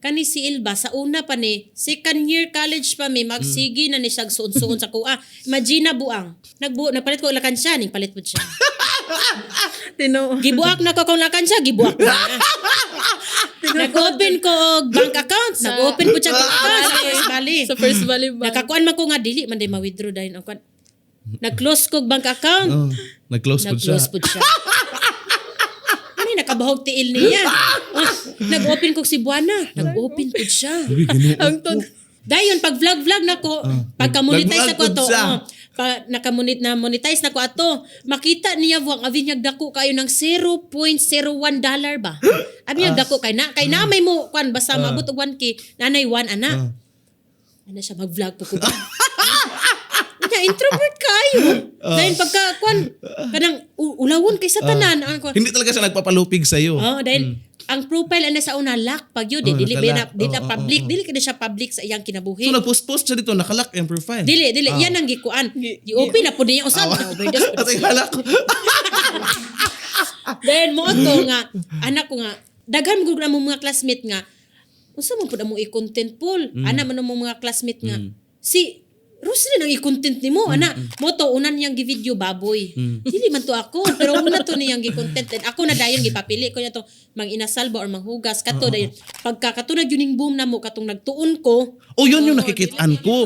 kani si Elva sa una pa ni second year college pa mi magsigi na ni siya suon-suon sa kuha. Imagine buang. Nagpalit ko lakan siya, ning palit pud siya. Gibuak na ko kung lakan siya, gibuak na. Nag-open ko og bank account, nag-open ko siya bank account sa First Valley. Sa First Valley Bank. Nakakuan man ko nga dili man day ma-withdraw dahil ang kuan. Nag-close ko bank account. Nag-close pud siya. Ano nakabahog tiil niya. Nag-open ko si Buana. Nag-open pud siya. Ang Dayon pag vlog nako, pagka-monetize ako to, monetize nako ato, makita niya buang abi niya dako kayo ng $0.01 ba. Abi niya dako kay na may mo kwan basta maabot og 1K, nanay 1 ana. Ana siya mag-vlog po ko. Introvert kayo. Dahil pagka kwan kanang ulawon kay sa tanan. Hindi talaga siya nagpapalupig sa iyo. Dahil ang profile ana sa una lock pag yun dili public dili kada siya public sa iyang kinabuhi. So nagpost siya dito nakalock yung profile. Dili yan ang gikuan. Di-open na pud niya usab. Atay halak. Then mo to nga anak ko nga daghan gud na mo mga classmate nga unsa man pud mo i-content pool. Ana man mo mga classmate nga si Rosely nang i-content ni mo, ana. Mo to, unan niyang gi-video baboy. Dili man to ako. Pero una to niyang gi-content. Ako na dayon gipapili ko niya to mang inasalba or manghugas. Kato dayon. Pagka kato na yun boom na mo, katong nagtuon ko. Yun yung nakikitaan ko.